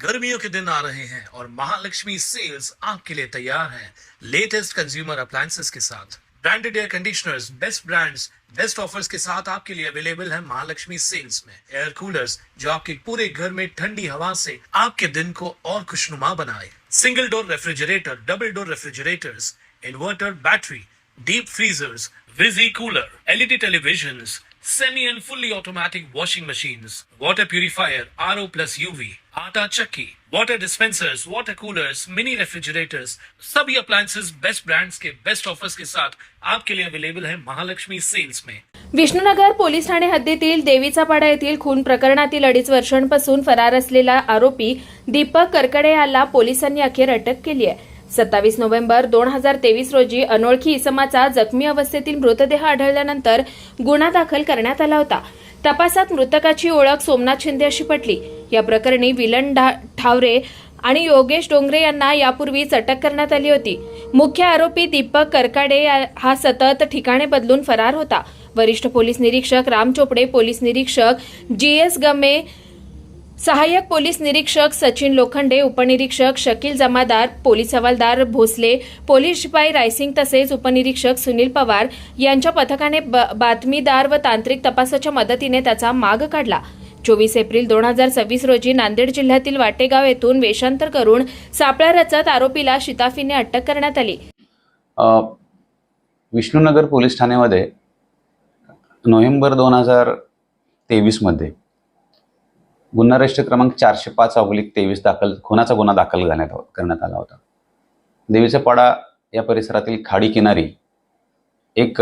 गर्मियों के दिन आ रहे हैं और महालक्ष्मी सेल्स आपके लिए तैयार है लेटेस्ट कंज्यूमर अप्लायंसेस के साथ। Branded air conditioners, best brands, best offers के साथ आपके लिए अवेलेबल है महालक्ष्मी सेल्स में। एयर कूलर्स जो आपके पूरे घर में ठंडी हवा से आपके दिन को और खुशनुमा बनाए। Single door refrigerator, double door refrigerators, inverter battery, deep freezers, विजी cooler, LED televisions, semi and fully automatic washing machines, water purifier, RO plus UV, आटा चक्की, water dispensers, water coolers, mini refrigerators, सभी appliances बेस्ट ब्रांड्स के best offers के साथ आपके लिए available है Mahalaxmi sales में। Vishnunagar police Thane हद्दीतील देवीचा पाडा येथील खून प्रकरणातील 2.5 वर्षांपासून फरार असलेला आरोपी दीपक करकडे याला पोलिसांनी अखेर अटक केली आहे। 27 नोव्हेंबर 2023 रोजी अनोळखी इसमाचा जखमी अवस्थेतील मृतदेह आढळल्यानंतर गुन्हा दाखल करण्यात आला होता। तपासात मृतकाची ओळख सोमनाथ शिंदे अशी पटली। या प्रकरणी विलन ठावरे आणि योगेश डोंगरे यांना यापूर्वीच अटक करण्यात आली होती। मुख्य आरोपी दीपक करकडे हा सतत ठिकाणे बदलून फरार होता। वरिष्ठ पोलीस निरीक्षक राम चोपडे, पोलीस निरीक्षक GS गमे, सहाय्यक पोलीस निरीक्षक सचिन लोखंडे, उपनिरीक्षक शकील जमादार, पोलीस हवालदार भोसले, पोलीस शिपाई रायसिंग तसेच उपनिरीक्षक सुनील पवार यांच्या पथकाने बातमीदार व तांत्रिक तपासाच्या मदतीने त्याचा माग काढला। 24 एप्रिल 2026 रोजी नांदेड जिल्ह्यातील वाटेगाव येथून वेषांतर करून सापळा रचत आरोपीला शिताफीने अटक करण्यात आली। विष्णुनगर पोलीस ठाण्यामध्ये नोव्हेंबर 2023 मध्ये गुन्हा रजिस्टर क्रमांक 405/23 खुनाचा गुन्हा दाखल करण्यात आला होता। देवीचा पाडा या परिसरातील खाडी किनारी एक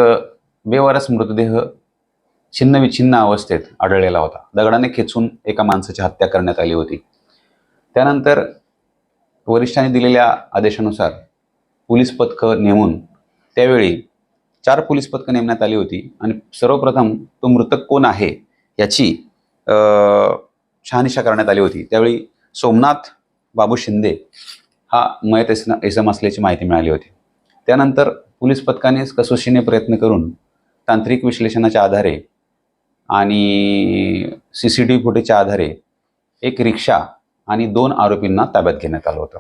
बेवारस मृतदेह छिन्नविछिन्न अवस्थेत आढळलेला होता। दगडाने खेचून एका माणसाची हत्या करण्यात आली होती। त्यानंतर वरिष्ठांनी दिलेल्या आदेशानुसार पोलीस पथकं नेमून त्यावेळी 4 पोलीस पथकं नेमण्यात आली होती आणि सर्वप्रथम तो मृतक कोण आहे याची शहानिशा करण्यात आली होती। त्यावेळी सोमनाथ बाबू शिंदे हा मयत इसम असल्याची माहिती मिळाली होती। त्यानंतर पोलीस पथकाने कसोशीने प्रयत्न करून तांत्रिक विश्लेषणाच्या आधारे आणि CCTV फुटेजच्या आधारे एक रिक्षा आणि 2 आरोपींना ताब्यात घेण्यात आलं होतं।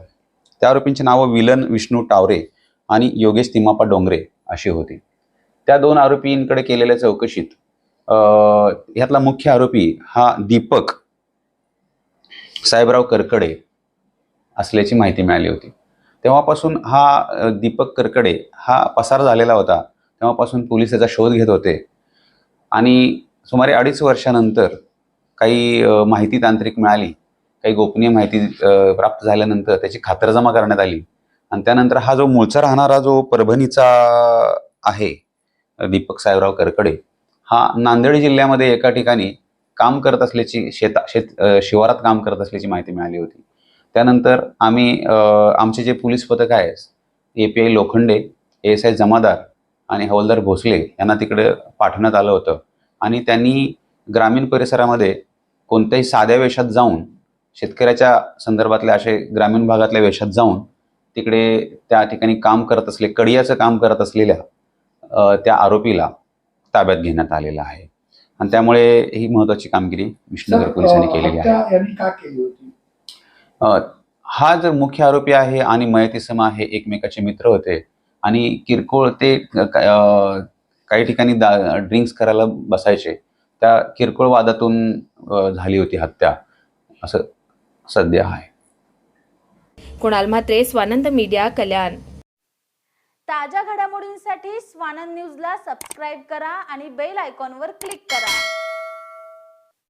त्या आरोपींची नावं विलन विष्णू टावरे आणि योगेश तिमापा डोंगरे अशी होती। त्या 2 आरोपींकडे केलेल्या चौकशीत ह्यातला मुख्य आरोपी हा दीपक साहेबराव करकडे असल्याची माहिती मिळाली होती। तेव्हापासून हा दीपक करकडे हा पसार झालेला होता। तेव्हापासून पोलीस त्याचा शोध घेत होते आणि सुमारे 2.5 वर्षानंतर काही माहिती तांत्रिक मिळाली, काही गोपनीय माहिती प्राप्त झाल्यानंतर त्याची खातरजमा करण्यात आली आणि त्यानंतर हा जो मूळचा राहणारा जो परभणीचा आहे दीपक साहेबराव करकडे हा नांदेड जिल्ह्यामध्ये एका ठिकाणी काम करत असल्याची शिवारात काम करत असल्याची माहिती मिळाली होती। त्यानंतर आम्ही आमचे जे पोलीस पथक आहे API लोखंडे, ASI जमादार आणि हवालदार भोसले यांना तिकडे पाठवण्यात आलं होतं आणि त्यांनी ग्रामीण परिसरामध्ये कोणत्याही साध्या वेशात जाऊन शेतकऱ्याच्या संदर्भातल्या असे ग्रामीण भागातल्या वेशात जाऊन तिकडे त्या ठिकाणी काम करत असले कडियाचं काम करत असलेल्या त्या आरोपीला ताब्यात घेण्यात आलेला आहे आणि त्यामुळे ही महत्त्वाची कामगिरी विष्णुनगर पोलिसांनी केलेली आहे। हा जर मुख्य आरोपी आहे आणि मयत इसम आहे एकमेकाचे मित्र होते आणि किरकोळ ते काही ठिकाणी ड्रिंक्स करायला बसायचे। त्या किरकोळ वादातून झाली होती हत्या असं सध्या आहे। कुणाल म्हात्रे, स्वानंद मीडिया, कल्याण। ताज्या घडामोडींसाठी स्वानंद न्यूजला सबस्क्राईब करा आणि बेल आयकॉनवर क्लिक करा।